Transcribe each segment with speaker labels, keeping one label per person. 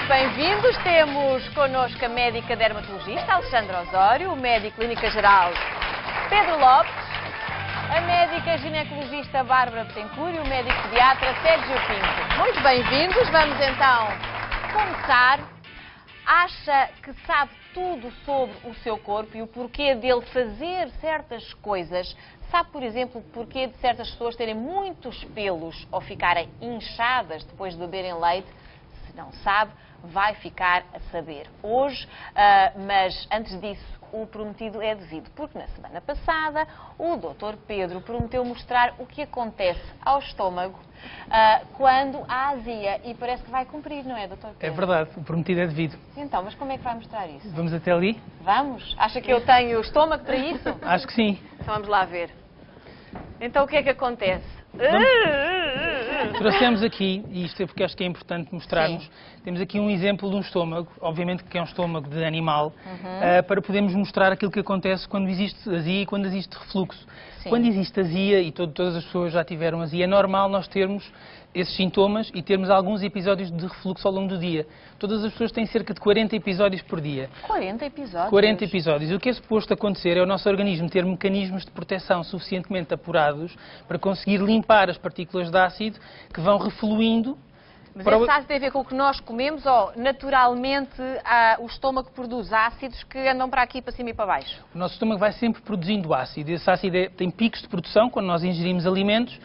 Speaker 1: bem-vindos. Temos connosco a médica dermatologista Alexandra Osório, o médico clínica geral Pedro Lopes, a médica ginecologista Bárbara Betancourt e o médico pediatra Sérgio Pinto. Muito bem-vindos. Vamos então começar. Acha que sabe tudo sobre o seu corpo e o porquê dele fazer certas coisas? Sabe, por exemplo, o porquê de certas pessoas terem muitos pelos ou ficarem inchadas depois de beberem leite? Se não sabe, vai ficar a saber hoje, mas antes disso, o prometido é devido, porque na semana passada o Dr. Pedro prometeu mostrar o que acontece ao estômago quando há azia e parece que vai cumprir, não é, Dr. Pedro?
Speaker 2: É verdade, o prometido é devido.
Speaker 1: Então, mas como é que vai mostrar isso?
Speaker 2: Vamos até ali?
Speaker 1: Vamos? Acha que eu tenho estômago para isso?
Speaker 2: Acho que sim.
Speaker 1: Então vamos lá ver. Então o que é que acontece?
Speaker 2: Trouxemos aqui, e isto é porque acho que é importante mostrarmos,
Speaker 1: Sim.
Speaker 2: Temos aqui um exemplo de um estômago, obviamente que é um estômago de animal, para podermos mostrar aquilo que acontece quando existe azia e quando existe refluxo.
Speaker 1: Sim.
Speaker 2: Quando existe azia, e todas as pessoas já tiveram azia, é normal nós termos esses sintomas e termos alguns episódios de refluxo ao longo do dia. Todas as pessoas têm cerca de 40 episódios por dia.
Speaker 1: 40 episódios?
Speaker 2: 40 episódios. O que é suposto acontecer é o nosso organismo ter mecanismos de proteção suficientemente apurados para conseguir limpar as partículas de ácido que vão refluindo.
Speaker 1: Mas esse ácido tem a ver com o que nós comemos ou naturalmente o estômago produz ácidos que andam para aqui, para cima e para baixo?
Speaker 2: O nosso estômago vai sempre produzindo ácido. Esse ácido tem picos de produção quando nós ingerimos alimentos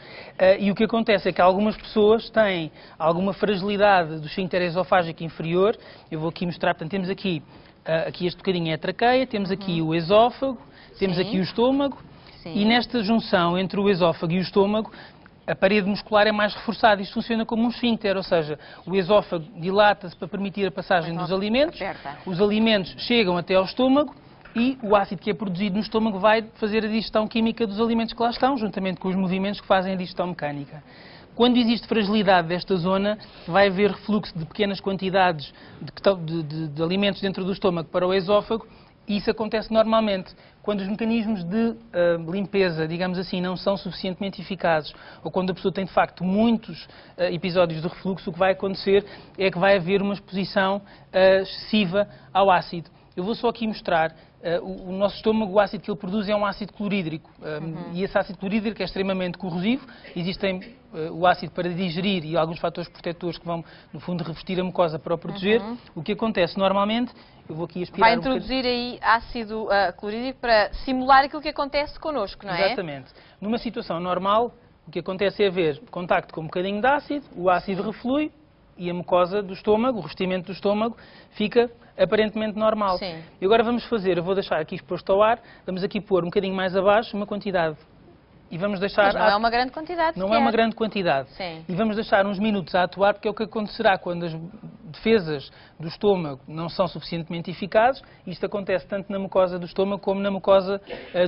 Speaker 2: e o que acontece é que algumas pessoas têm alguma fragilidade do esfíncter esofágico inferior. Eu vou aqui mostrar, portanto, temos aqui este bocadinho é a traqueia, temos aqui o esófago, temos aqui o estômago.
Speaker 1: Sim.
Speaker 2: E nesta junção entre o esófago e o estômago, a parede muscular é mais reforçada. Isto funciona como um esfíncter, ou seja, o esófago dilata-se para permitir a passagem dos alimentos, os alimentos chegam até ao estômago e o ácido que é produzido no estômago vai fazer a digestão química dos alimentos que lá estão, juntamente com os movimentos que fazem a digestão mecânica. Quando existe fragilidade desta zona, vai haver refluxo de pequenas quantidades de alimentos dentro do estômago para o esófago. E isso acontece normalmente quando os mecanismos de limpeza, digamos assim, não são suficientemente eficazes ou quando a pessoa tem, de facto, muitos episódios de refluxo, o que vai acontecer é que vai haver uma exposição excessiva ao ácido. Eu vou só aqui mostrar. O nosso estômago, o ácido que ele produz é um ácido clorídrico. E esse ácido clorídrico é extremamente corrosivo. Existem o ácido para digerir e alguns fatores protetores que vão, no fundo, revestir a mucosa para o proteger. O que acontece normalmente, eu vou aqui aspirar
Speaker 1: vai introduzir aí ácido clorídrico para simular aquilo que acontece connosco, não é?
Speaker 2: Exatamente. Numa situação normal, o que acontece é haver contacto com um bocadinho de ácido, o ácido reflui e a mucosa do estômago, o revestimento do estômago, fica aparentemente normal.
Speaker 1: Sim.
Speaker 2: E agora vamos fazer, eu vou deixar aqui exposto ao ar, vamos aqui pôr um bocadinho mais abaixo uma quantidade. E vamos deixar...
Speaker 1: Mas não é uma grande quantidade.
Speaker 2: Não é uma grande quantidade.
Speaker 1: Sim.
Speaker 2: E vamos deixar uns minutos a atuar, porque é o que acontecerá quando as defesas do estômago não são suficientemente eficazes. Isto acontece tanto na mucosa do estômago como na mucosa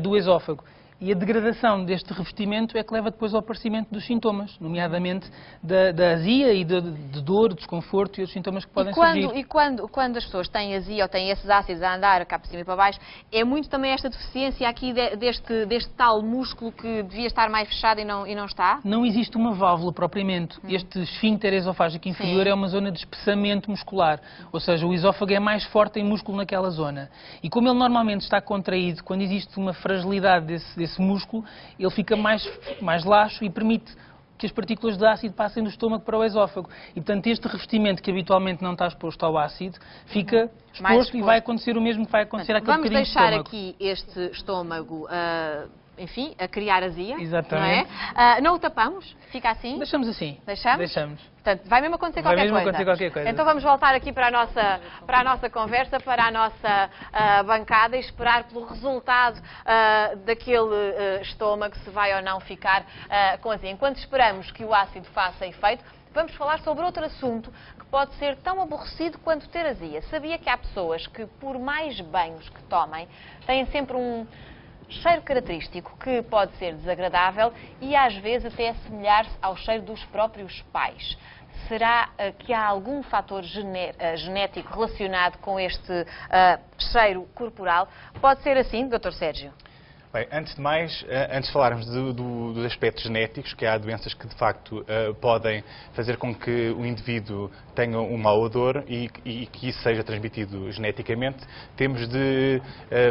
Speaker 2: do esófago. E a degradação deste revestimento é que leva depois ao aparecimento dos sintomas, nomeadamente da azia e de dor, desconforto e outros sintomas que podem surgir.
Speaker 1: E quando as pessoas têm azia ou têm esses ácidos a andar cá para cima e para baixo, é muito também esta deficiência aqui deste tal músculo que devia estar mais fechado e não está?
Speaker 2: Não existe uma válvula propriamente. Este esfíncter esofágico inferior
Speaker 1: Sim.
Speaker 2: é uma zona de espessamento muscular. Ou seja, o esófago é mais forte em músculo naquela zona. E como ele normalmente está contraído, quando existe uma fragilidade desse músculo, ele fica mais laxo e permite que as partículas de ácido passem do estômago para o esófago. E, portanto, este revestimento que habitualmente não está exposto ao ácido, fica exposto e vai acontecer o mesmo que vai acontecer àquele bocadinho de estômago.
Speaker 1: Vamos deixar aqui este estômago, enfim, a criar azia.
Speaker 2: Exatamente.
Speaker 1: Não é? Não o tapamos? Fica assim?
Speaker 2: Deixamos assim.
Speaker 1: Deixamos?
Speaker 2: Deixamos.
Speaker 1: Portanto, vai mesmo acontecer
Speaker 2: Vai
Speaker 1: qualquer
Speaker 2: mesmo
Speaker 1: coisa.
Speaker 2: acontecer qualquer coisa.
Speaker 1: Então vamos voltar aqui para a nossa conversa, para a nossa bancada e esperar pelo resultado daquele estômago, se vai ou não ficar com azia. Enquanto esperamos que o ácido faça efeito, vamos falar sobre outro assunto que pode ser tão aborrecido quanto ter azia. Sabia que há pessoas que, por mais banhos que tomem, têm sempre um cheiro característico que pode ser desagradável e às vezes até assemelhar-se ao cheiro dos próprios pais. Será que há algum fator genético relacionado com este cheiro corporal? Pode ser assim, Dr. Sérgio?
Speaker 3: Bem, antes de mais, antes de falarmos dos aspectos genéticos, que há doenças que de facto podem fazer com que o indivíduo tenha um mau odor e que isso seja transmitido geneticamente, temos de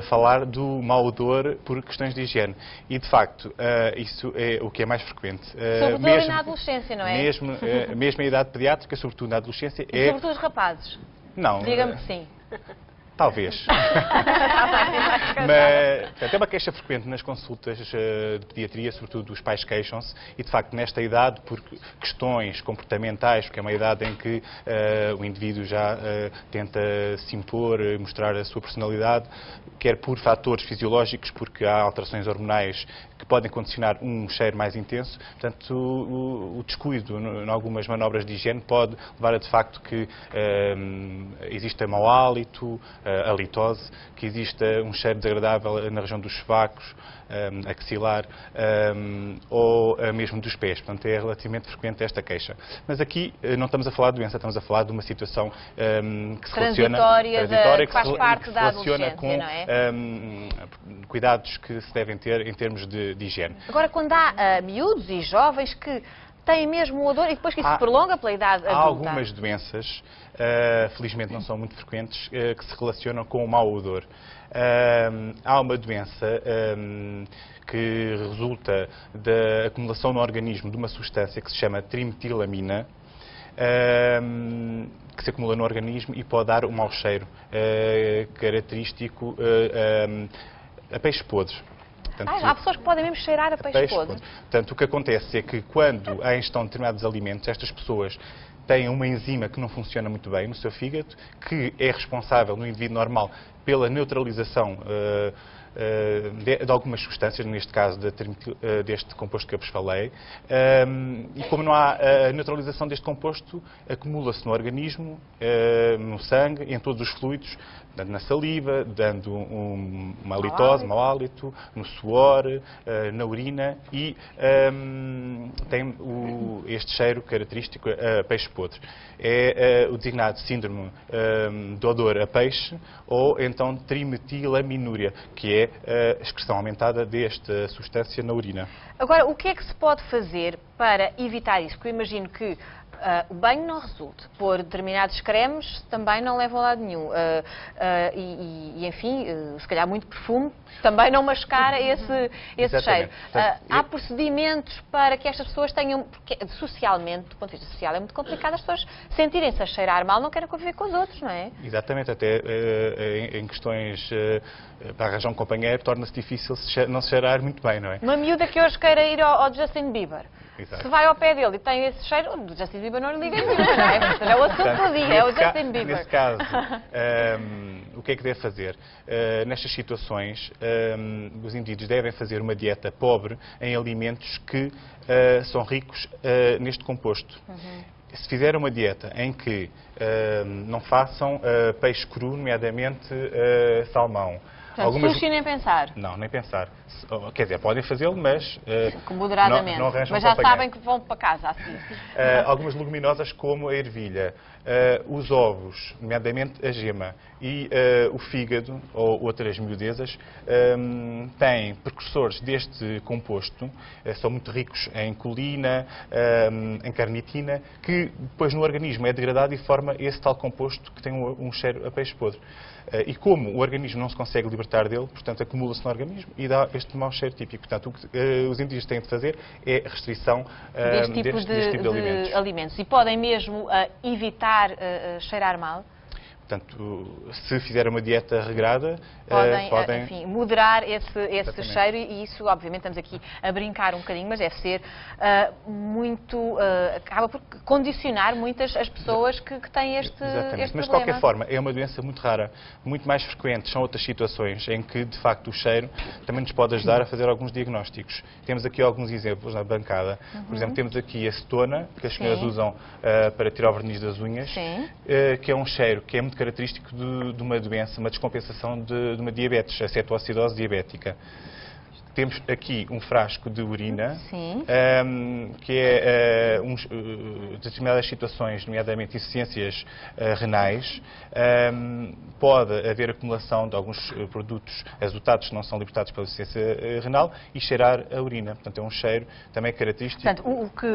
Speaker 3: falar do mau odor por questões de higiene. E de facto, isso é o que é mais frequente.
Speaker 1: Sobretudo mesmo, na adolescência, não é?
Speaker 3: Mesmo a idade pediátrica, sobretudo na adolescência.
Speaker 1: E sobretudo os rapazes?
Speaker 3: Não.
Speaker 1: Diga-me que sim.
Speaker 3: Talvez. Mas portanto, é uma queixa frequente nas consultas de pediatria, sobretudo dos pais queixam-se, e de facto nesta idade, por questões comportamentais, porque é uma idade em que o indivíduo já tenta se impor, mostrar a sua personalidade, quer por fatores fisiológicos, porque há alterações hormonais que podem condicionar um cheiro mais intenso. Portanto, o descuido em algumas manobras de higiene pode levar a de facto que exista mau hálito, a litose, que exista um cheiro desagradável na região dos sovacos, axilar ou mesmo dos pés. Portanto, é relativamente frequente esta queixa. Mas aqui não estamos a falar de doença, estamos a falar de uma situação que se relaciona,
Speaker 1: que faz parte da adolescência,
Speaker 3: com
Speaker 1: não é?
Speaker 3: Cuidados que se devem ter em termos de higiene.
Speaker 1: Agora, quando há miúdos e jovens que têm mesmo o odor e depois que isso se prolonga pela idade adulta?
Speaker 3: Há algumas doenças, felizmente não são muito frequentes, que se relacionam com o mau odor. Há uma doença que resulta da acumulação no organismo de uma substância que se chama trimetilamina, que se acumula no organismo e pode dar um mau cheiro característico a peixe podre.
Speaker 1: Portanto, há pessoas que podem mesmo cheirar a peixe podre.
Speaker 3: Portanto, o que acontece é que quando há ingestão de determinados alimentos, estas pessoas têm uma enzima que não funciona muito bem no seu fígado, que é responsável no indivíduo normal pela neutralização de algumas substâncias, neste caso deste composto que eu vos falei, e como não há a neutralização deste composto, acumula-se no organismo, no sangue, em todos os fluidos, dando na saliva, dando uma litose, mau hálito, no suor, na urina e tem este cheiro característico a peixe podre. É o designado síndrome de odor a peixe ou então trimetilaminúria, que é a excreção aumentada desta substância na urina.
Speaker 1: Agora, o que é que se pode fazer para evitar isso? Porque eu imagino que o banho não resulta, pôr determinados cremes também não leva a lado nenhum. Enfim, se calhar muito perfume também não mascara esse cheiro. Há procedimentos para que estas pessoas tenham, porque socialmente, do ponto de vista social, é muito complicado as pessoas sentirem-se a cheirar mal, não querem conviver com os outros, não é?
Speaker 3: Exatamente, até em questões para arranjar um companheiro torna-se difícil não se cheirar muito bem, não é?
Speaker 1: Uma miúda que hoje queira ir ao Justin Bieber.
Speaker 3: Exato.
Speaker 1: Se vai ao pé dele e tem esse cheiro, o Justin Bieber não lhe liga nenhum, não é? É o assunto do dia, é o Justin Bieber.
Speaker 3: Nesse caso, o que é que deve fazer? Nestas situações, os indivíduos devem fazer uma dieta pobre em alimentos que são ricos neste composto. Se fizer uma dieta em que não façam peixe cru, nomeadamente salmão.
Speaker 1: Portanto, sushi nem pensar.
Speaker 3: Não, nem pensar. Quer dizer, podem fazê-lo, mas
Speaker 1: moderadamente.
Speaker 3: Não arranjam
Speaker 1: mas já sabem que vão para casa assim.
Speaker 3: Algumas leguminosas como a ervilha, os ovos, nomeadamente a gema e o fígado ou outras miudezas têm precursores deste composto, são muito ricos em colina, em carnitina, que depois no organismo é degradado e forma esse tal composto que tem um cheiro a peixe podre. E como o organismo não se consegue libertar dele, portanto, acumula-se no organismo e dá este mau cheiro típico. Portanto, o que os indígenas têm de fazer é a restrição deste tipo de
Speaker 1: alimentos. E podem mesmo evitar cheirar mal?
Speaker 3: Portanto, se fizer uma dieta regrada,
Speaker 1: podem enfim, moderar esse cheiro e isso, obviamente, estamos aqui a brincar um bocadinho, mas deve ser acaba por condicionar muitas as pessoas que têm este problema.
Speaker 3: Mas, de qualquer forma, é uma doença muito rara, muito mais frequente. São outras situações em que, de facto, o cheiro também nos pode ajudar a fazer alguns diagnósticos. Temos aqui alguns exemplos na bancada. Por exemplo, temos aqui a cetona, que as senhoras usam para tirar o verniz das unhas, que é um cheiro que é muito característico de uma doença, uma descompensação de uma diabetes, a cetoacidose diabética. temos aqui um frasco de urina,
Speaker 1: Sim.
Speaker 3: Que é, determinadas situações, nomeadamente insuficiências renais, pode haver acumulação de alguns produtos azotados que não são libertados pela insuficiência renal e cheirar a urina. Portanto, é um cheiro também característico.
Speaker 1: Portanto,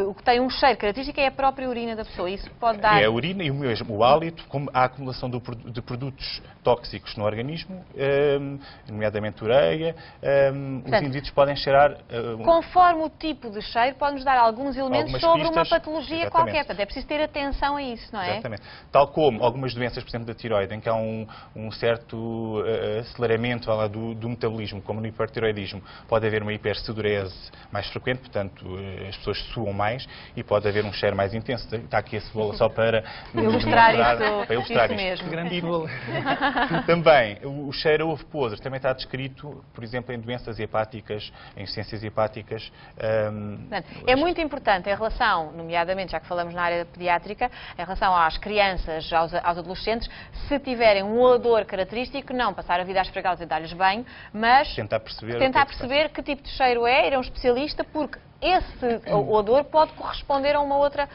Speaker 1: o que tem um cheiro característico é a própria urina da pessoa. Isso pode dar...
Speaker 3: É a urina e o hálito, como a acumulação de produtos tóxicos no organismo, nomeadamente ureia, os indivíduos podem cheirar...
Speaker 1: Conforme o tipo de cheiro, pode-nos dar alguns elementos sobre
Speaker 3: pistas,
Speaker 1: uma patologia qualquer. Portanto, é preciso ter atenção a isso, não é?
Speaker 3: Exatamente. Tal como algumas doenças, por exemplo, da tiroide, em que há um certo aceleramento do metabolismo, como no hipertiroidismo, pode haver uma hipersudorese mais frequente, portanto, as pessoas suam mais e pode haver um cheiro mais intenso. Está aqui a cebola só para
Speaker 1: ilustrar
Speaker 3: isso
Speaker 1: isto.
Speaker 3: Mesmo.
Speaker 2: Grande cebola.
Speaker 3: Também, o cheiro a ovo podre também está descrito, por exemplo, em doenças hepáticas, em insuficiências hepáticas.
Speaker 1: É muito importante em relação, nomeadamente, já que falamos na área pediátrica, em relação às crianças, aos adolescentes, se tiverem um odor característico, não passar a vida a esfregá-los e dar-lhes banho, mas
Speaker 3: tentar perceber
Speaker 1: que tipo de cheiro é, ir a um especialista, porque esse odor pode corresponder a uma outra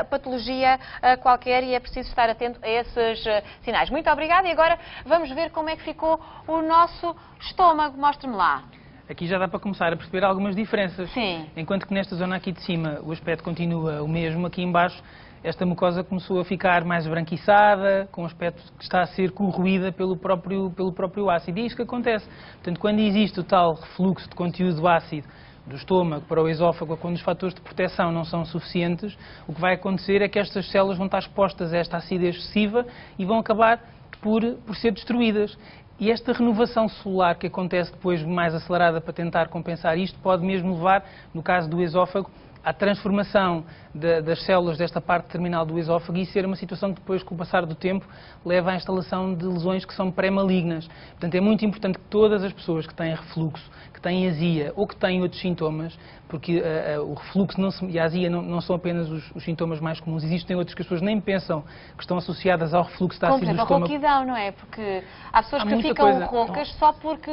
Speaker 1: patologia qualquer e é preciso estar atento a esses sinais. Muito obrigada e agora vamos ver como é que ficou o nosso estômago. Mostre-me lá.
Speaker 2: Aqui já dá para começar a perceber algumas diferenças.
Speaker 1: Sim.
Speaker 2: Enquanto que nesta zona aqui de cima o aspecto continua o mesmo, aqui embaixo esta mucosa começou a ficar mais esbranquiçada, com um aspecto que está a ser corroída pelo próprio ácido. E é isso que acontece. Portanto, quando existe o tal refluxo de conteúdo ácido do estômago para o esófago, quando os fatores de proteção não são suficientes, o que vai acontecer é que estas células vão estar expostas a esta acidez excessiva e vão acabar por ser destruídas. E esta renovação celular que acontece depois mais acelerada para tentar compensar isto pode mesmo levar, no caso do esófago, à transformação das células desta parte terminal do esófago e ser uma situação que depois, com o passar do tempo, leva à instalação de lesões que são pré-malignas. Portanto, é muito importante que todas as pessoas que têm refluxo, que têm azia ou que têm outros sintomas, porque o refluxo e a azia não são apenas os sintomas mais comuns, existem outros que as pessoas nem pensam que estão associadas ao refluxo da acidez do estômago.
Speaker 1: Como por exemplo a rouquidão, não é? Porque há pessoas que ficam roucas só porque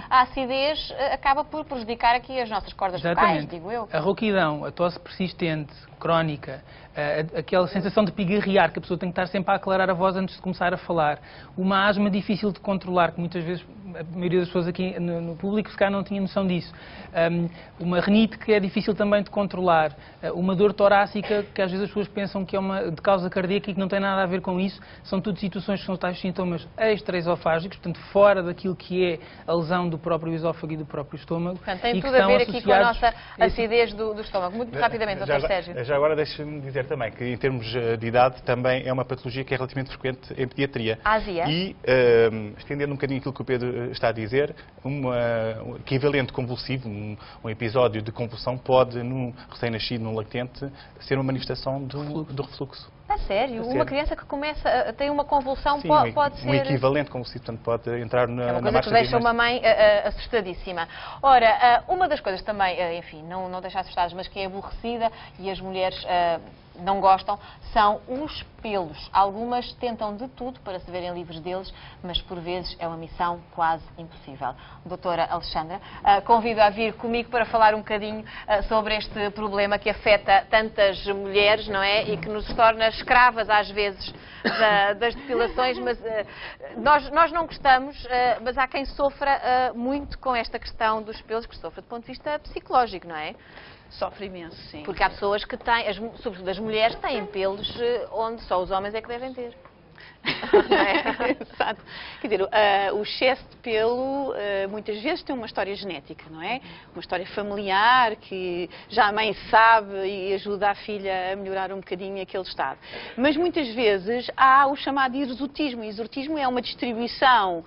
Speaker 1: a acidez acaba por prejudicar aqui as nossas cordas vocais, digo eu.
Speaker 2: A rouquidão, a tosse persistente, crónica, aquela sensação de pigarrear, que a pessoa tem que estar sempre a aclarar a voz antes de começar a falar, uma asma difícil de controlar, que muitas vezes a maioria das pessoas aqui no público se calhar não tinha noção disso, uma renite que é difícil também de controlar, uma dor torácica que às vezes as pessoas pensam que é de causa cardíaca e que não tem nada a ver com isso, são tudo situações que são tais sintomas extraesofágicos, portanto fora daquilo que é a lesão do próprio esófago e do próprio estômago.
Speaker 1: Portanto, tem tudo a ver aqui com a nossa acidez do estômago. Muito rapidamente, Dr. Sérgio.
Speaker 3: Já agora deixe-me dizer também que em termos de idade também é uma patologia que é relativamente frequente em pediatria.
Speaker 1: A azia.
Speaker 3: E, estendendo um bocadinho aquilo que o Pedro está a dizer, um equivalente convulsivo, um episódio de convulsão pode, num recém-nascido, num lactente, ser uma manifestação do refluxo.
Speaker 1: A sério? Uma criança que começa a ter uma convulsão
Speaker 3: Sim,
Speaker 1: pode ser...
Speaker 3: um equivalente convulsivo, portanto pode entrar na marcha
Speaker 1: É uma coisa que deixa uma mãe assustadíssima. Ora, uma das coisas também, enfim, não deixa assustadas, mas que é aborrecida e as mulheres não gostam, são os pelos. Algumas tentam de tudo para se verem livres deles, mas por vezes é uma missão quase impossível. Doutora Alexandra, convido a vir comigo para falar um bocadinho sobre este problema que afeta tantas mulheres, não é? E que nos torna escravas às vezes das depilações, mas nós não gostamos, mas há quem sofra muito com esta questão dos pelos, que sofra do ponto de vista psicológico, não é?
Speaker 4: Sofre imenso, sim.
Speaker 1: Porque há pessoas que têm, sobretudo as mulheres, têm pelos onde só os homens é que devem ter.
Speaker 4: Exato. Quer dizer, o excesso de pelo muitas vezes tem uma história genética, não é? Uma história familiar que já a mãe sabe e ajuda a filha a melhorar um bocadinho aquele estado. Mas muitas vezes há o chamado hirsutismo. O hirsutismo é uma distribuição,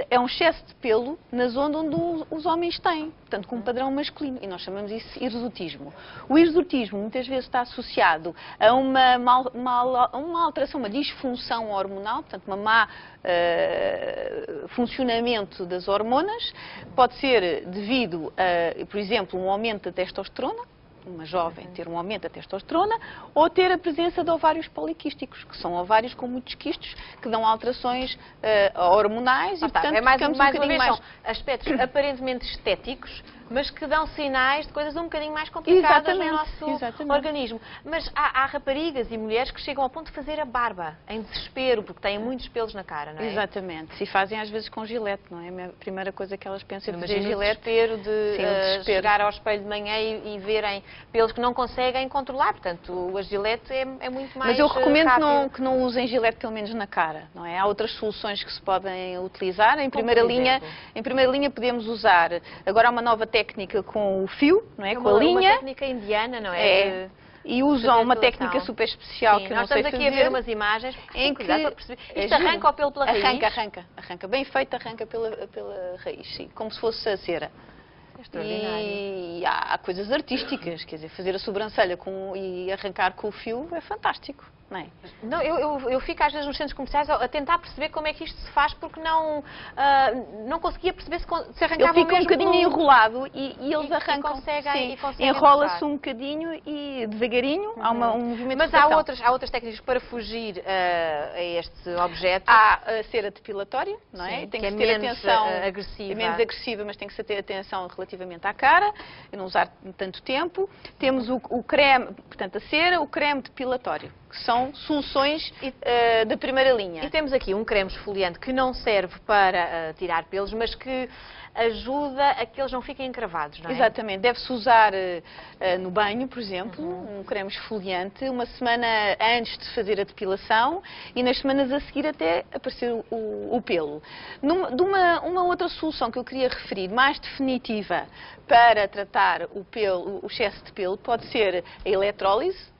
Speaker 4: é um excesso de pelo na zona onde os homens têm, portanto com um padrão masculino. E nós chamamos isso hirsutismo. O hirsutismo muitas vezes está associado a uma alteração, uma disfunção hormonal, portanto, uma má funcionamento das hormonas, pode ser devido a, por exemplo, um aumento da testosterona, uma jovem ter um aumento da testosterona, ou ter a presença de ovários poliquísticos, que são ovários com muitos quistos, que dão alterações hormonais e, portanto,
Speaker 1: ficamos um bocadinho
Speaker 4: mais...
Speaker 1: São aspectos aparentemente estéticos, mas que dão sinais de coisas um bocadinho mais complicadas no nosso organismo. Mas há raparigas e mulheres que chegam ao ponto de fazer a barba, em desespero, porque têm muitos pelos na cara, não é?
Speaker 4: Exatamente. Se fazem às vezes com gilete, não é? A primeira coisa que elas pensam é fazer gilete.
Speaker 1: O desespero de chegar ao espelho de manhã e verem pelos que não conseguem controlar. Portanto, a gilete é muito mais.
Speaker 4: Mas eu recomendo que não usem gilete, pelo menos na cara, não é? Há outras soluções que se podem utilizar. Em primeira linha podemos usar. Agora há uma nova técnica com o fio, não é? Com a linha.
Speaker 1: Uma técnica indiana, não é?
Speaker 4: E usam uma técnica super especial que eu não sei fazer.
Speaker 1: Nós estamos aqui a ver umas imagens em que isto arranca o pelo pela raiz.
Speaker 4: Arranca. Bem feito, arranca pela raiz, sim. Como se fosse a cera. E há coisas artísticas, quer dizer, fazer a sobrancelha e arrancar com o fio é fantástico. Não é?
Speaker 1: Não, eu fico às vezes nos centros comerciais a tentar perceber como é que isto se faz, porque não conseguia perceber se arrancava
Speaker 4: mesmo. Ele fica um bocadinho enrolado e eles arrancam. Enrola-se um bocadinho e devagarinho há um movimento.
Speaker 1: Mas há outras técnicas para fugir a este objeto.
Speaker 4: Há a cera depilatória, não é?
Speaker 1: Sim,
Speaker 4: tem
Speaker 1: que
Speaker 4: que ter atenção.
Speaker 1: Agressiva.
Speaker 4: É menos agressiva, mas tem que se ter atenção relativamente à cara, e não usar tanto tempo. Temos o creme, portanto a cera, o creme depilatório, que são soluções da primeira linha.
Speaker 1: E temos aqui um creme esfoliante que não serve para tirar pelos, mas que ajuda a que eles não fiquem encravados, não é?
Speaker 4: Exatamente. Deve-se usar no banho, por exemplo, um creme esfoliante, uma semana antes de fazer a depilação e nas semanas a seguir até aparecer o pelo. Uma outra solução que eu queria referir, mais definitiva, para tratar o excesso de pelo, pode ser a eletrólise.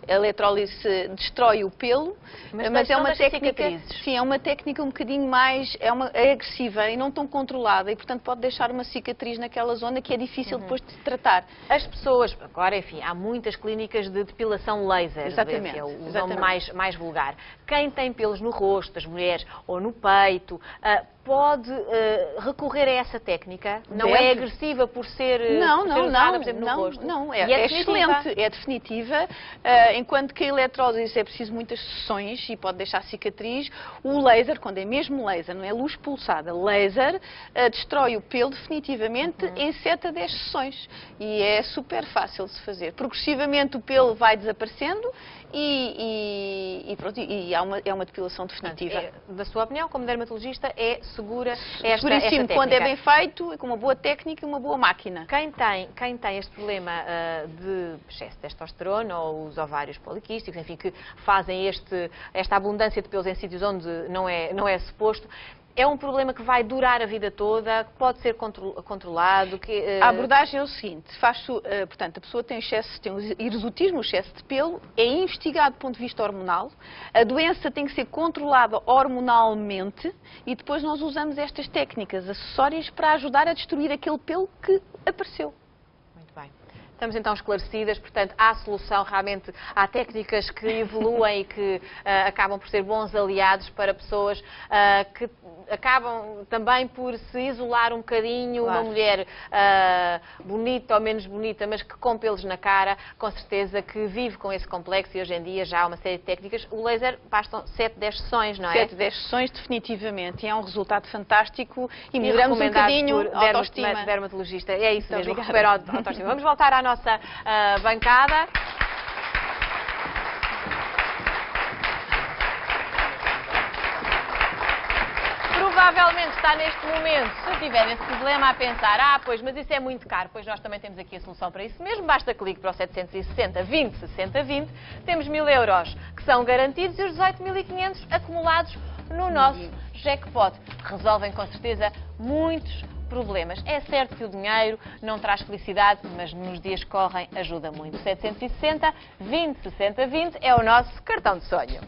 Speaker 4: A eletrólise destrói o pelo, mas é uma técnica, sim, é uma técnica um bocadinho mais, é agressiva e não tão controlada e, portanto, pode deixar uma cicatriz naquela zona que é difícil depois de tratar.
Speaker 1: As pessoas, agora, enfim, há muitas clínicas de depilação laser,
Speaker 4: exatamente,
Speaker 1: que é o nome mais vulgar. Quem tem pelos no rosto, as mulheres, ou no peito, recorrer a essa técnica? Não é agressiva por ser usada, por exemplo, no rosto?
Speaker 4: Não, é excelente, é definitiva. Enquanto que a eletrólise é preciso muitas sessões e pode deixar cicatriz, o laser, quando é mesmo laser, não é luz pulsada, laser, destrói o pelo definitivamente em 7 a 10 sessões. E é super fácil de se fazer. Progressivamente o pelo vai desaparecendo e pronto, é uma depilação definitiva.
Speaker 1: Da sua opinião, como dermatologista, é segura esta
Speaker 4: técnica? Quando é bem feito, com uma boa técnica e uma boa máquina.
Speaker 1: Quem tem este problema de excesso de testosterona ou os ovários poliquísticos, enfim, que fazem esta abundância de pelos em sítios onde não é suposto, é um problema que vai durar a vida toda, que pode ser controlado?
Speaker 4: A abordagem é o seguinte, portanto, a pessoa tem o hirsutismo, o excesso de pelo, é investigado do ponto de vista hormonal, a doença tem que ser controlada hormonalmente e depois nós usamos estas técnicas acessórias para ajudar a destruir aquele pelo que apareceu.
Speaker 1: Muito bem. Estamos então esclarecidas, portanto, há solução, realmente há técnicas que evoluem e que acabam por ser bons aliados para pessoas que acabam também por se isolar um bocadinho. Claro. Uma mulher bonita ou menos bonita, mas que com pelos na cara, com certeza que vive com esse complexo e hoje em dia já há uma série de técnicas. O laser bastam 7, 10 sessões, não é?
Speaker 4: 7, 10 sessões definitivamente e é um resultado fantástico e melhoramos um bocadinho a autoestima.
Speaker 1: Dermatologista, é isso mesmo, recupera a autoestima. Vamos voltar à nossa bancada. Provavelmente está neste momento, se tiver esse problema, a pensar, pois, mas isso é muito caro. Pois nós também temos aqui a solução para isso mesmo. Basta que ligue para o 760 20 60 20. Temos 1000 euros que são garantidos e os 18.500 acumulados no nosso jackpot. Resolvem com certeza muitos problemas. É certo que o dinheiro não traz felicidade, mas nos dias que correm ajuda muito. 760 20 60 20 é o nosso cartão de sonho.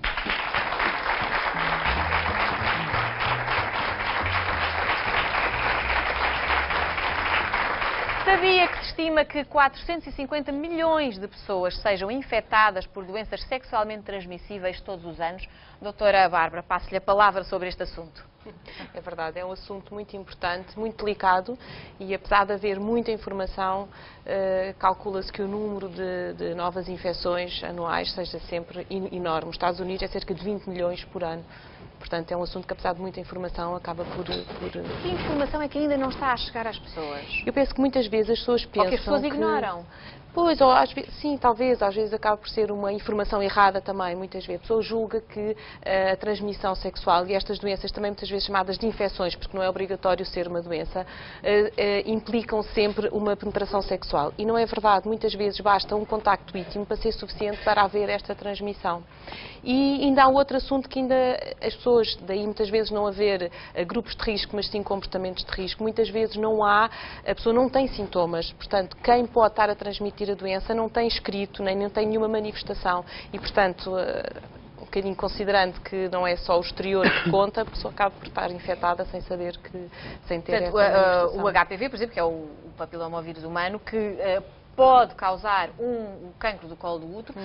Speaker 1: Sabia que se estima que 450 milhões de pessoas sejam infectadas por doenças sexualmente transmissíveis todos os anos? Doutora Bárbara, passo-lhe a palavra sobre este assunto.
Speaker 5: É verdade, é um assunto muito importante, muito delicado e apesar de haver muita informação, calcula-se que o número de novas infecções anuais seja sempre enorme. Nos Estados Unidos é cerca de 20 milhões por ano. Portanto, é um assunto que, apesar de muita informação, acaba por...
Speaker 1: Que informação é que ainda não está a chegar às pessoas?
Speaker 5: Eu penso que muitas vezes as pessoas pensam
Speaker 1: Ou que as pessoas ignoram.
Speaker 5: Pois, ou às vezes, sim, talvez, às vezes acaba por ser uma informação errada também, muitas vezes. A pessoa julga que a transmissão sexual e estas doenças, também muitas vezes chamadas de infecções, porque não é obrigatório ser uma doença, implicam sempre uma penetração sexual. E não é verdade, muitas vezes basta um contacto íntimo para ser suficiente para haver esta transmissão. E ainda há outro assunto que ainda as pessoas, daí muitas vezes não haver grupos de risco, mas sim comportamentos de risco, muitas vezes não há, a pessoa não tem sintomas, portanto, quem pode estar a transmitir a doença não tem escrito, nem não tem nenhuma manifestação e, portanto, um bocadinho considerando que não é só o exterior que conta, a pessoa acaba por estar infectada sem saber que, sem ter
Speaker 1: portanto,
Speaker 5: essa manifestação.
Speaker 1: o HPV, por exemplo, que é o papilomavírus humano, que pode causar um cancro do colo do útero,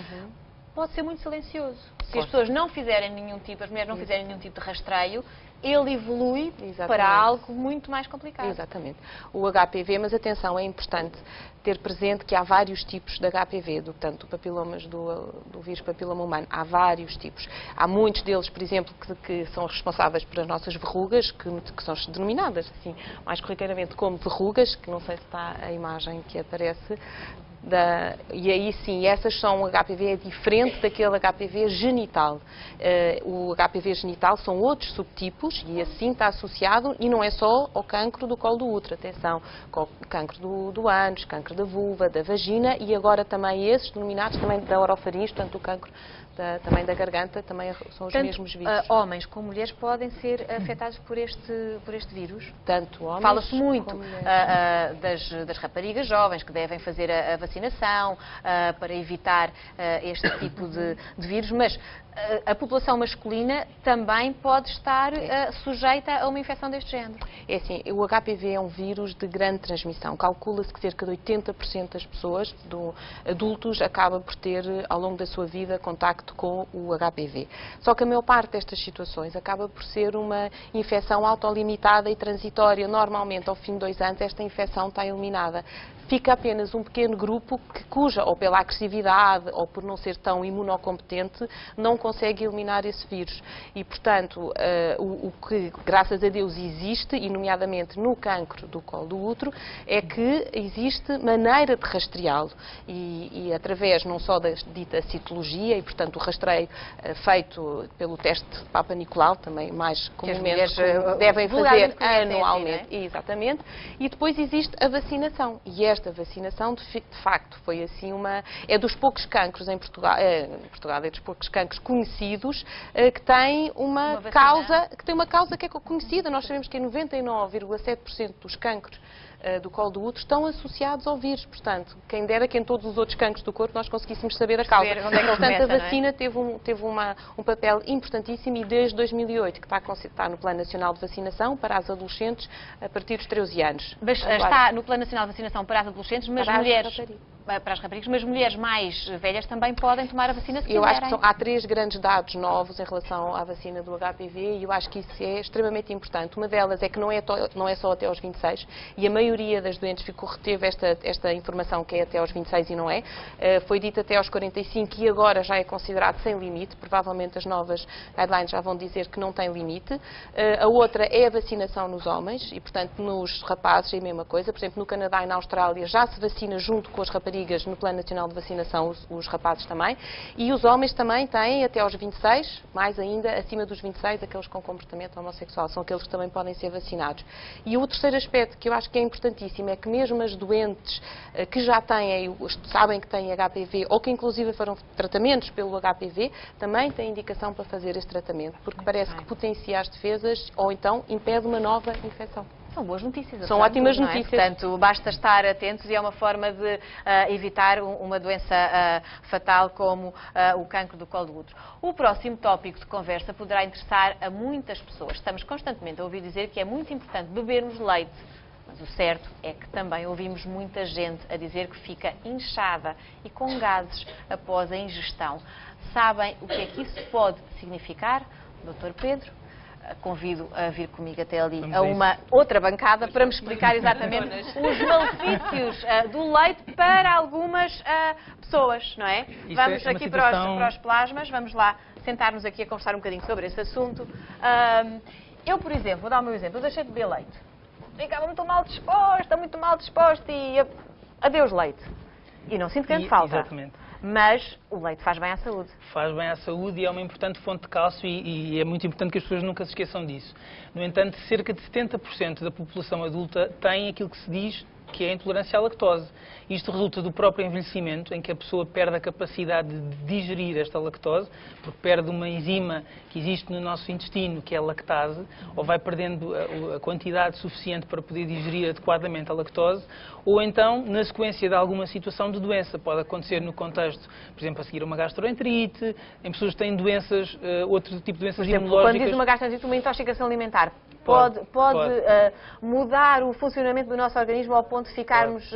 Speaker 1: pode ser muito silencioso. Se as pessoas não fizerem nenhum tipo, as mulheres não fizerem nenhum tipo de rastreio, ele evolui para algo muito mais complicado.
Speaker 5: Exatamente. O HPV, mas atenção, é importante ter presente que há vários tipos de HPV, portanto, papilomas do vírus papiloma humano. Há vários tipos. Há muitos deles, por exemplo, que são responsáveis pelas nossas verrugas, que são denominadas, assim, mais corriqueiramente como verrugas, que não sei se está a imagem que aparece. E aí sim, essas são, o HPV é diferente daquele HPV genital. O HPV genital são outros subtipos e assim está associado e não é só ao cancro do colo do útero, atenção, com o cancro do ânus, cancro da vulva, da vagina e agora também esses denominados também da orofaringe, portanto o cancro também da garganta, também são os mesmos vírus.
Speaker 1: Homens como mulheres podem ser afetados por este vírus?
Speaker 5: Tanto homens
Speaker 1: Fala-se muito
Speaker 5: como
Speaker 1: das raparigas jovens que devem fazer a vacinação para evitar este tipo de vírus, mas a população masculina também pode estar sujeita a uma infecção deste género.
Speaker 5: É assim, o HPV é um vírus de grande transmissão. Calcula-se que cerca de 80% das pessoas, adultos, acaba por ter, ao longo da sua vida, contacto com o HPV. Só que a maior parte destas situações acaba por ser uma infecção autolimitada e transitória. Normalmente, ao fim de 2 anos, esta infecção está eliminada. Fica apenas um pequeno grupo cuja, ou pela agressividade, ou por não ser tão imunocompetente, não consegue eliminar esse vírus. E, portanto, o que, graças a Deus, existe, e nomeadamente no cancro do colo do útero, é que existe maneira de rastreá-lo. E através não só da dita citologia, e, portanto, o rastreio feito pelo teste de Papa Nicolau, também mais comumente devem fazer anualmente. Assim, exatamente. E depois existe a vacinação. E esta vacinação, de facto, foi assim é dos poucos cancros em Portugal, é dos poucos cancros conhecidos que tem uma causa que é conhecida. Nós sabemos que 99,7% dos cancros do colo do útero estão associados ao vírus. Portanto, quem dera que em todos os outros cancros do corpo nós conseguíssemos saber a causa. Portanto, a vacina teve um papel importantíssimo e desde 2008 que está no Plano Nacional de Vacinação para as adolescentes a partir dos 13 anos.
Speaker 1: Mas está no Plano Nacional de Vacinação para as adolescentes, mas para as raparigas, mas mulheres mais velhas também podem tomar a vacina se quiserem.
Speaker 5: Eu acho que há 3 grandes dados novos em relação à vacina do HPV e eu acho que isso é extremamente importante. Uma delas é que não é só até aos 26 e a maioria das doentes reteve esta informação que é até aos 26 e não é. Foi dita até aos 45 e agora já é considerado sem limite. Provavelmente as novas guidelines já vão dizer que não tem limite. A outra é a vacinação nos homens e, portanto, nos rapazes é a mesma coisa. Por exemplo, no Canadá e na Austrália já se vacina junto com as raparigas no Plano Nacional de Vacinação, os rapazes também, e os homens também têm até aos 26, mais ainda acima dos 26, aqueles com comportamento homossexual, são aqueles que também podem ser vacinados. E o terceiro aspecto que eu acho que é importantíssimo é que mesmo as doentes que já têm, sabem que têm HPV ou que inclusive foram tratamentos pelo HPV, também têm indicação para fazer esse tratamento, porque parece que potencia as defesas ou então impede uma nova infecção.
Speaker 1: São boas notícias.
Speaker 5: São ótimas notícias.
Speaker 1: Portanto, basta estar atentos e é uma forma de evitar uma doença fatal como o cancro do colo do útero. O próximo tópico de conversa poderá interessar a muitas pessoas. Estamos constantemente a ouvir dizer que é muito importante bebermos leite. Mas o certo é que também ouvimos muita gente a dizer que fica inchada e com gases após a ingestão. Sabem o que é que isso pode significar? Dr. Pedro? convido a vir comigo até ali a uma outra bancada para me explicar exatamente os malefícios do leite para algumas pessoas, não é? Vamos aqui para os plasmas, vamos lá sentar-nos aqui a conversar um bocadinho sobre esse assunto. Eu, por exemplo, vou dar o meu exemplo, eu deixei de beber leite. Ficava muito mal disposta e adeus leite. E não sinto grande falta.
Speaker 2: Exatamente.
Speaker 1: Mas o leite faz bem à saúde.
Speaker 2: Faz bem à saúde e é uma importante fonte de cálcio e é muito importante que as pessoas nunca se esqueçam disso. No entanto, cerca de 70% da população adulta tem aquilo que se diz que é a intolerância à lactose. Isto resulta do próprio envelhecimento, em que a pessoa perde a capacidade de digerir esta lactose, porque perde uma enzima que existe no nosso intestino, que é a lactase, ou vai perdendo a quantidade suficiente para poder digerir adequadamente a lactose, ou então na sequência de alguma situação de doença. Pode acontecer no contexto, por exemplo, a seguir uma gastroenterite, em pessoas que têm doenças, outro tipo de doenças imunológicas.
Speaker 1: Quando diz uma gastroenterite, uma intoxicação alimentar, pode mudar o funcionamento do nosso organismo ao ponto de ficarmos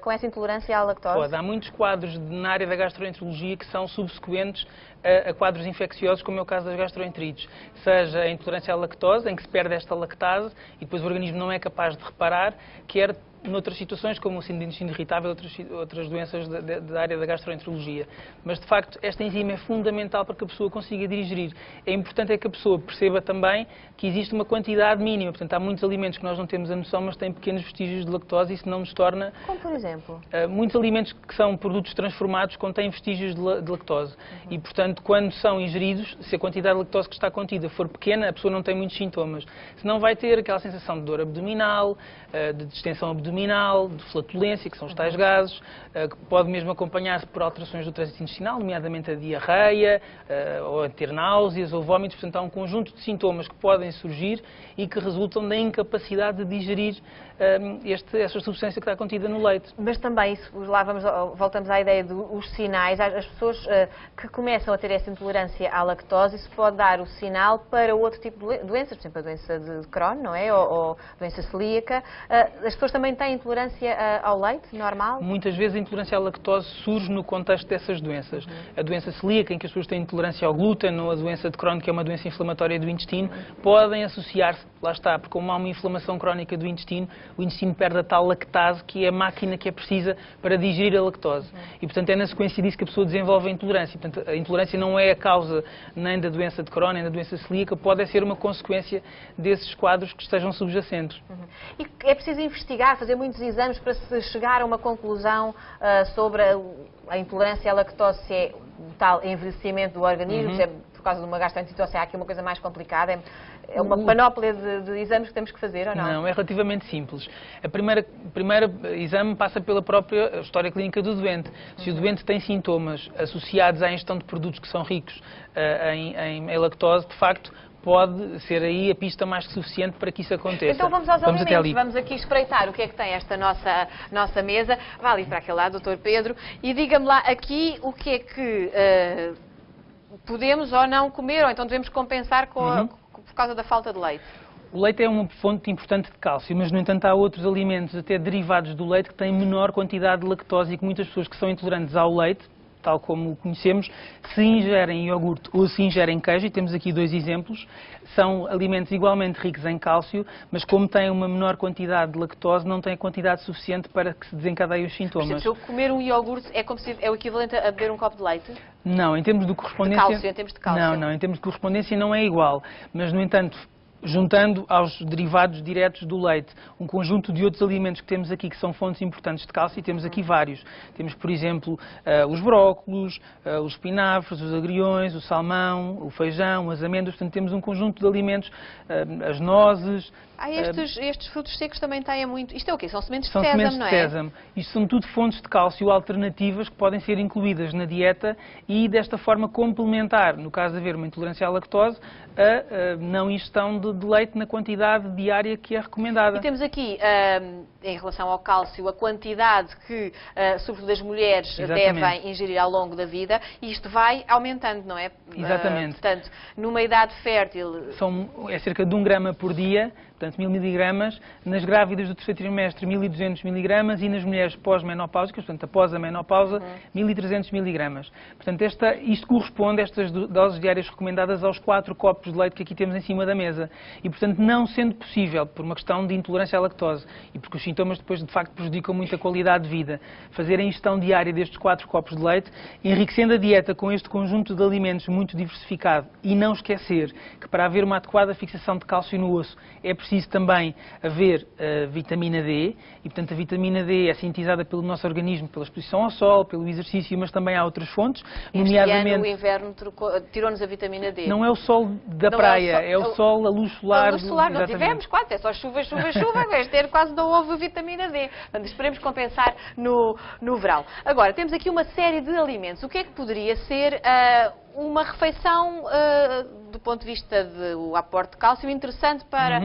Speaker 1: com essa intolerância à lactose?
Speaker 2: Pode. Há muitos quadros na área da gastroenterologia que são subsequentes a quadros infecciosos, como é o caso das gastroenterites. Seja a intolerância à lactose, em que se perde esta lactase e depois o organismo não é capaz de reparar, quer noutras situações, como o síndrome de intestino irritável e outras doenças da área da gastroenterologia. Mas, de facto, esta enzima é fundamental para que a pessoa consiga digerir. É importante que a pessoa perceba também que existe uma quantidade mínima. Portanto, há muitos alimentos que nós não temos a noção, mas têm pequenos vestígios de lactose e isso não nos torna...
Speaker 1: Como, por exemplo?
Speaker 2: Muitos alimentos que são produtos transformados contêm vestígios de lactose. E, portanto, quando são ingeridos, se a quantidade de lactose que está contida for pequena, a pessoa não tem muitos sintomas. Senão vai ter aquela sensação de dor abdominal, de distensão abdominal, de flatulência, que são os tais gases, que pode mesmo acompanhar-se por alterações do trânsito intestinal, nomeadamente a diarreia, ou a ter náuseas ou vômitos. Portanto, há um conjunto de sintomas que podem surgir e que resultam da incapacidade de digerir essa substância que está contida no leite.
Speaker 1: Mas também, voltamos à ideia dos sinais, as pessoas que começam a ter essa intolerância à lactose, isso pode dar o sinal para outro tipo de doenças, por exemplo, a doença de Crohn, não é? Ou doença celíaca. As pessoas também têm intolerância ao leite, normal?
Speaker 2: Muitas vezes a intolerância à lactose surge no contexto dessas doenças. A doença celíaca, em que as pessoas têm intolerância ao glúten, ou a doença de Crohn, que é uma doença inflamatória do intestino, podem associar-se, lá está, porque como há uma inflamação crónica do intestino, o intestino perde a tal lactase, que é a máquina que é precisa para digerir a lactose. E, portanto, é na sequência disso que a pessoa desenvolve a intolerância. Portanto, a intolerância não é a causa nem da doença de Crohn, nem da doença celíaca, pode ser uma consequência desses quadros que estejam subjacentes.
Speaker 1: E é preciso investigar, fazer muitos exames para se chegar a uma conclusão sobre a intolerância à lactose, se é o tal envelhecimento do organismo, se é por causa de uma gastroenterite, ou se há aqui uma coisa mais complicada. É uma panóplia de exames que temos que fazer, ou não?
Speaker 2: Não, é relativamente simples. O primeiro exame passa pela própria história clínica do doente. Se o doente tem sintomas associados à ingestão de produtos que são ricos em lactose, de facto, pode ser aí a pista mais que suficiente para que isso aconteça.
Speaker 1: Então vamos aos alimentos, vamos aqui espreitar o que é que tem esta nossa mesa. Vá ali para aquele lado, Dr. Pedro, e diga-me lá aqui o que é que podemos ou não comer, ou então devemos compensar por causa da falta de leite.
Speaker 2: O leite é uma fonte importante de cálcio, mas, no entanto, há outros alimentos, até derivados do leite, que têm menor quantidade de lactose e que muitas pessoas que são intolerantes ao leite, tal como o conhecemos, se ingerem iogurte ou se ingerem queijo, e temos aqui dois exemplos, são alimentos igualmente ricos em cálcio, mas como têm uma menor quantidade de lactose, não têm a quantidade suficiente para que se desencadeiem os sintomas.
Speaker 1: Se eu comer um iogurte, é o equivalente a beber um copo de leite?
Speaker 2: Não, em termos de correspondência...
Speaker 1: Em termos de cálcio?
Speaker 2: Não, em termos de correspondência não é igual, mas, no entanto, juntando aos derivados diretos do leite, um conjunto de outros alimentos que temos aqui que são fontes importantes de cálcio, e temos aqui vários. Temos, por exemplo, os brócolos, os espinafres, os agriões, o salmão, o feijão, as amêndoas. Portanto, temos um conjunto de alimentos, as nozes.
Speaker 1: Estes frutos secos também têm muito... Isto é o quê? São sementes de
Speaker 2: sésamo,
Speaker 1: sésamo, não é?
Speaker 2: São sementes de sésamo. Isto são tudo fontes de cálcio alternativas que podem ser incluídas na dieta e, desta forma, complementar, no caso de haver uma intolerância à lactose, a não ingestão de leite na quantidade diária que é recomendada.
Speaker 1: E temos aqui, em relação ao cálcio, a quantidade que, sobretudo as mulheres, devem ingerir ao longo da vida, e isto vai aumentando, não é?
Speaker 2: Exatamente.
Speaker 1: Portanto, numa idade fértil...
Speaker 2: É cerca de 1 grama por dia, portanto 1000 miligramas, nas grávidas do terceiro trimestre 1200 miligramas e nas mulheres pós-menopáusicas, portanto após a menopausa, 1300 miligramas. Portanto, isto corresponde, estas doses diárias recomendadas, aos 4 copos de leite que aqui temos em cima da mesa. E, portanto, não sendo possível, por uma questão de intolerância à lactose, e porque os sintomas depois, de facto, prejudicam muito a qualidade de vida, fazer a ingestão diária destes 4 copos de leite, enriquecendo a dieta com este conjunto de alimentos muito diversificado, e não esquecer que para haver uma adequada fixação de cálcio no osso é preciso também haver vitamina D, e, portanto, a vitamina D é sintetizada pelo nosso organismo pela exposição ao sol, pelo exercício, mas também há outras fontes, nomeadamente...
Speaker 1: Este ano o inverno tirou-nos a vitamina D.
Speaker 2: Não é o sol da praia, é o sol, a luz solar.
Speaker 1: A luz solar, não tivemos quase, é só chuva, este ano quase não houve vitamina D. Portanto, esperemos compensar no verão. Agora, temos aqui uma série de alimentos. O que é que poderia ser uma refeição, do ponto de vista do aporte de cálcio, interessante para...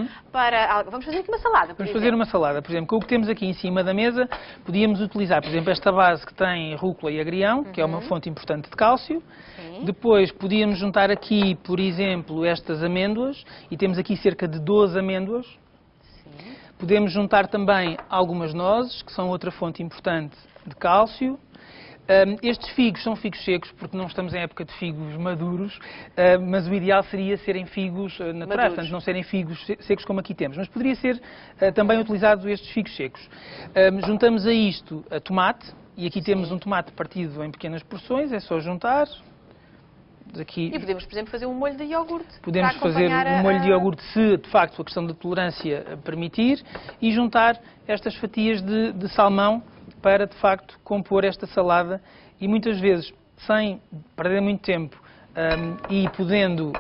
Speaker 1: Vamos fazer aqui uma salada,
Speaker 2: Vamos fazer uma salada, por exemplo, com o que temos aqui em cima da mesa, podíamos utilizar, por exemplo, esta base que tem rúcula e agrião, que é uma fonte importante de cálcio.
Speaker 1: Sim.
Speaker 2: Depois podíamos juntar aqui, por exemplo, estas amêndoas, e temos aqui cerca de 12 amêndoas.
Speaker 1: Sim.
Speaker 2: Podemos juntar também algumas nozes, que são outra fonte importante de cálcio. Estes figos são figos secos, porque não estamos em época de figos maduros, mas o ideal seria serem figos naturais, portanto não serem figos secos como aqui temos. Mas poderia ser também utilizados estes figos secos. Juntamos a isto a tomate, e aqui temos um tomate partido em pequenas porções, é só juntar. Aqui,
Speaker 1: e podemos, por exemplo, fazer um molho de iogurte.
Speaker 2: Podemos fazer um molho de iogurte, se de facto a questão da tolerância permitir, e juntar estas fatias de salmão para de facto compor esta salada, e muitas vezes, sem perder muito tempo e podendo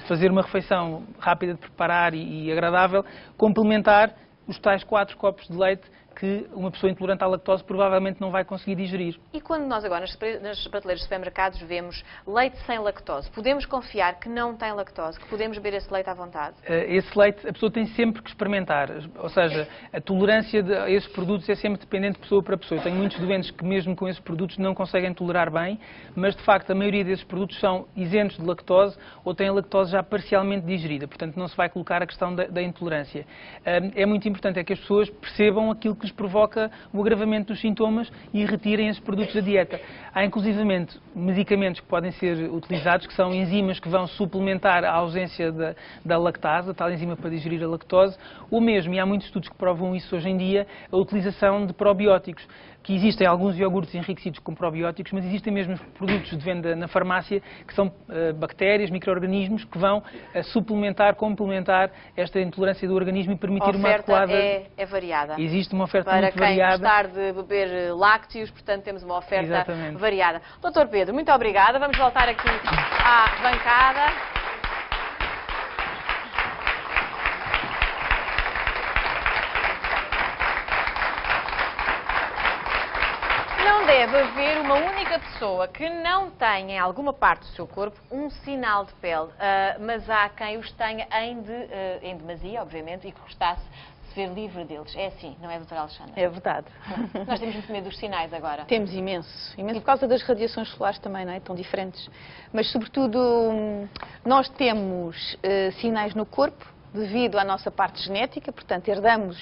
Speaker 2: fazer uma refeição rápida de preparar e agradável, complementar os tais 4 copos de leite que uma pessoa intolerante à lactose provavelmente não vai conseguir digerir.
Speaker 1: E quando nós agora nas prateleiras de supermercados vemos leite sem lactose, podemos confiar que não tem lactose, que podemos beber esse leite à vontade?
Speaker 2: Esse leite a pessoa tem sempre que experimentar, ou seja, a tolerância a esses produtos é sempre dependente de pessoa para pessoa. Eu tenho muitos doentes que mesmo com esses produtos não conseguem tolerar bem, mas de facto a maioria desses produtos são isentos de lactose ou têm a lactose já parcialmente digerida, portanto não se vai colocar a questão da intolerância. É muito importante que as pessoas percebam aquilo que lhes provoca o agravamento dos sintomas e retirem esses produtos da dieta. Há inclusivamente medicamentos que podem ser utilizados, que são enzimas que vão suplementar a ausência da lactase, a tal enzima para digerir a lactose, ou mesmo, e há muitos estudos que provam isso hoje em dia, a utilização de probióticos, que existem alguns iogurtes enriquecidos com probióticos, mas existem mesmo produtos de venda na farmácia que são bactérias, micro-organismos que vão complementar esta intolerância do organismo e permitir uma adequada...
Speaker 1: A oferta é variada.
Speaker 2: Existe uma oferta
Speaker 1: para
Speaker 2: muito variada.
Speaker 1: Para quem gostar de beber lácteos, portanto temos uma oferta
Speaker 2: Exatamente.
Speaker 1: variada. Dr. Pedro, muito obrigada. Vamos voltar aqui à bancada. Não deve haver uma única pessoa que não tenha em alguma parte do seu corpo um sinal de pele, mas há quem os tenha em demasia, obviamente, e que gostasse de ser livre deles. É assim, não é, doutora Alexandra?
Speaker 4: É verdade.
Speaker 1: Nós temos muito medo dos sinais agora.
Speaker 4: Temos imenso. Imenso por causa das radiações solares também, não é? Tão diferentes. Mas, sobretudo, nós temos sinais no corpo devido à nossa parte genética, portanto, herdamos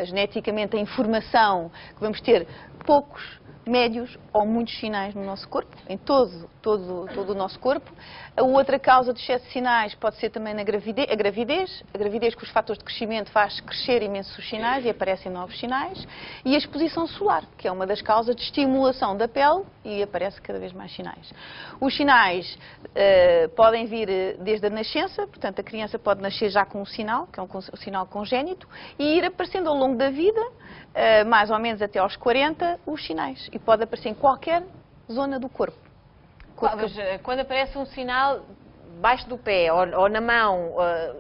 Speaker 4: geneticamente a informação que vamos ter poucos, médios ou muitos sinais no nosso corpo, em todo o nosso corpo. A outra causa de excesso de sinais pode ser também a gravidez. A gravidez, com os fatores de crescimento, faz crescer imensos os sinais e aparecem novos sinais. E a exposição solar, que é uma das causas de estimulação da pele e aparece cada vez mais sinais. Os sinais podem vir desde a nascença, portanto a criança pode nascer já com um sinal, que é um sinal congénito, e ir aparecendo ao longo da vida, mais ou menos até aos 40, os sinais. E pode aparecer em qualquer zona do corpo.
Speaker 1: Mas, quando aparece um sinal, debaixo do pé ou na mão,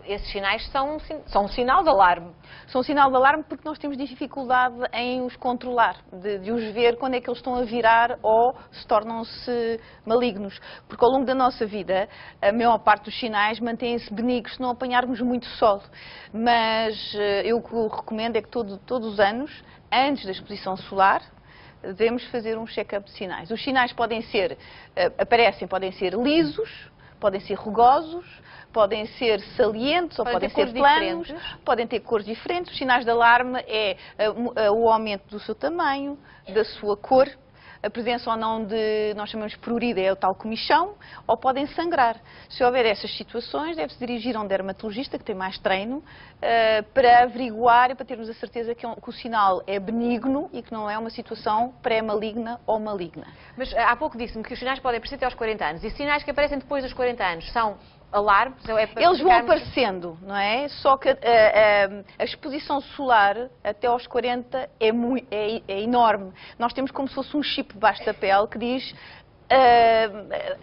Speaker 1: esses sinais são um sinal de alarme.
Speaker 4: São um sinal de alarme porque nós temos dificuldade em os controlar, de os ver quando é que eles estão a virar ou se tornam-se malignos. Porque ao longo da nossa vida, a maior parte dos sinais mantêm-se benignos se não apanharmos muito sol. Mas eu o que recomendo é que todos os anos, antes da exposição solar, devemos fazer um check-up de sinais. Os sinais podem ser lisos, podem ser rugosos, podem ser salientes ou podem ser planos, podem ter cores diferentes. Os sinais de alarme é o aumento do seu tamanho, da sua cor, a presença ou não de, nós chamamos de prurida, é o tal comichão, ou podem sangrar. Se houver essas situações, deve-se dirigir a um dermatologista que tem mais treino para averiguar e para termos a certeza que o sinal é benigno e que não é uma situação pré-maligna ou maligna.
Speaker 1: Mas há pouco disse-me que os sinais podem aparecer até aos 40 anos e sinais que aparecem depois dos 40 anos são alarmes?
Speaker 4: Eles vão aparecendo, não é? Só que a exposição solar até aos 40 é enorme. Nós temos como se fosse um chip debaixo da pele que diz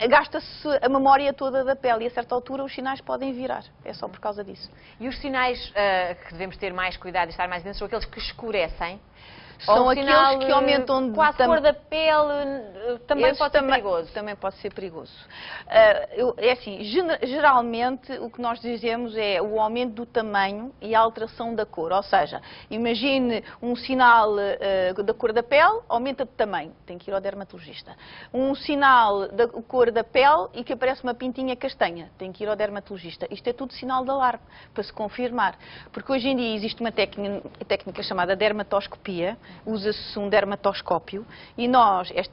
Speaker 4: gasta-se a memória toda da pele e a certa altura os sinais podem virar. É só por causa disso.
Speaker 1: E os sinais que devemos ter mais cuidado e estar mais atentos são aqueles que escurecem?
Speaker 4: São aqueles que aumentam de
Speaker 1: quase a cor da pele, também pode ser perigoso.
Speaker 4: Também pode ser perigoso. É assim, geralmente o que nós dizemos é o aumento do tamanho e a alteração da cor. Ou seja, imagine um sinal da cor da pele, aumenta de tamanho, tem que ir ao dermatologista. Um sinal da cor da pele e que aparece uma pintinha castanha, tem que ir ao dermatologista. Isto é tudo sinal de alarme, para se confirmar. Porque hoje em dia existe uma técnica chamada dermatoscopia. Usa-se um dermatoscópio e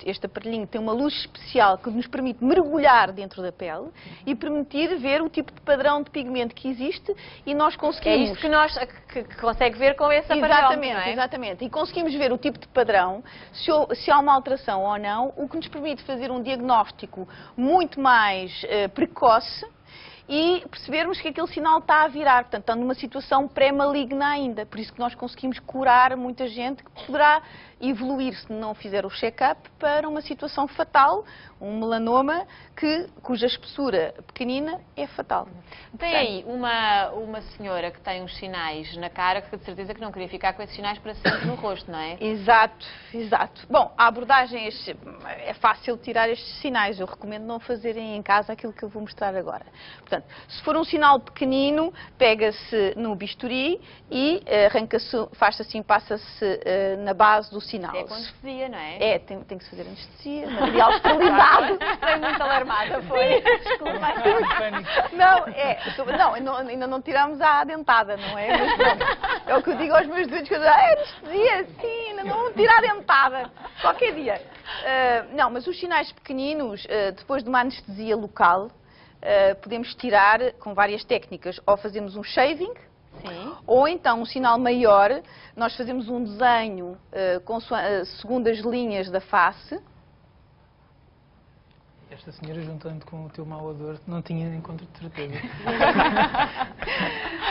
Speaker 4: este aparelhinho tem uma luz especial que nos permite mergulhar dentro da pele e permitir ver o tipo de padrão de pigmento que existe e nós conseguimos...
Speaker 1: É isto que consegue ver com esse aparelho,
Speaker 4: exatamente,
Speaker 1: não é?
Speaker 4: Exatamente. E conseguimos ver o tipo de padrão, se há uma alteração ou não, o que nos permite fazer um diagnóstico muito mais precoce e percebermos que aquele sinal está a virar, portanto, está numa situação pré-maligna ainda. Por isso que nós conseguimos curar muita gente que poderá evoluir, se não fizer o check-up, para uma situação fatal, um melanoma cuja espessura pequenina é fatal.
Speaker 1: Tem aí uma senhora que tem uns sinais na cara que de certeza que não queria ficar com esses sinais para sempre no rosto, não é?
Speaker 4: Exato, exato. Bom, a abordagem é fácil tirar estes sinais. Eu recomendo não fazerem em casa aquilo que eu vou mostrar agora. Portanto, se for um sinal pequenino, pega-se no bisturi e arranca-se, faz-se assim, passa-se na base do sinal.
Speaker 1: É com anestesia, não é?
Speaker 4: Tem que se fazer anestesia, material esterilizado.
Speaker 1: Estou muito alarmada, foi.
Speaker 4: Desculpa. Não, ainda não tiramos a dentada, não é? Mas pronto, é o que eu digo aos meus doentes, que eu digo, anestesia, sim, ainda não tirar a dentada, qualquer dia. Não, mas os sinais pequeninos, depois de uma anestesia local, podemos tirar com várias técnicas, ou fazemos um shaving,
Speaker 1: sim,
Speaker 4: ou então um sinal maior, nós fazemos um desenho segundo as linhas da face.
Speaker 2: Esta senhora, juntando com o teu mau odor, não tinha encontro de certeza.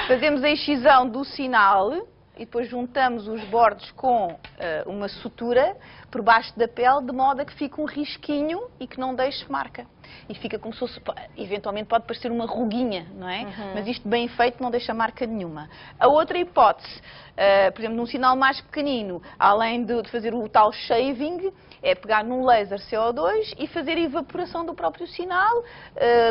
Speaker 4: Fazemos a excisão do sinal e depois juntamos os bordes com uma sutura por baixo da pele, de modo a que fique um risquinho e que não deixe marca. E fica como se fosse, eventualmente pode parecer uma ruguinha, não é?
Speaker 1: Uhum.
Speaker 4: Mas isto bem feito não deixa marca nenhuma. A outra hipótese, por exemplo, num sinal mais pequenino, além de fazer o tal shaving, é pegar num laser CO2 e fazer a evaporação do próprio sinal,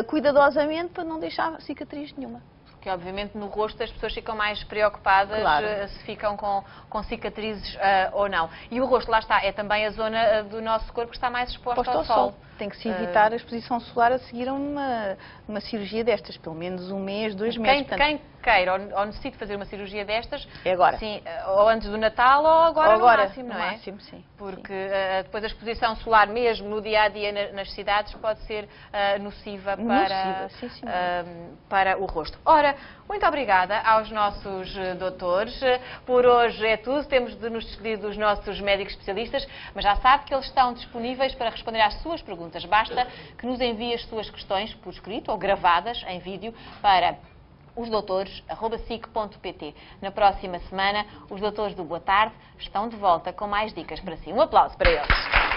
Speaker 4: cuidadosamente, para não deixar cicatriz nenhuma.
Speaker 1: Porque, obviamente, no rosto as pessoas ficam mais preocupadas,
Speaker 4: claro,
Speaker 1: se ficam com cicatrizes ou não. E o rosto, lá está, é também a zona do nosso corpo que está mais exposta ao sol.
Speaker 4: Tem que se evitar a exposição solar a seguir a uma cirurgia destas, pelo menos um mês, 2 meses.
Speaker 1: Quem queira ou necessite fazer uma cirurgia destas,
Speaker 4: é agora.
Speaker 1: Sim, ou antes do Natal ou agora no máximo, não é?
Speaker 4: No máximo, sim.
Speaker 1: Porque depois a exposição solar, mesmo no dia-a-dia nas cidades, pode ser nociva para o rosto. Ora, muito obrigada aos nossos doutores. Por hoje é tudo. Temos de nos despedir dos nossos médicos especialistas, mas já sabe que eles estão disponíveis para responder às suas perguntas. Basta que nos envie as suas questões por escrito ou gravadas em vídeo para osdoutores@sic.pt. Na próxima semana, os doutores do Boa Tarde estão de volta com mais dicas para si. Um aplauso para eles.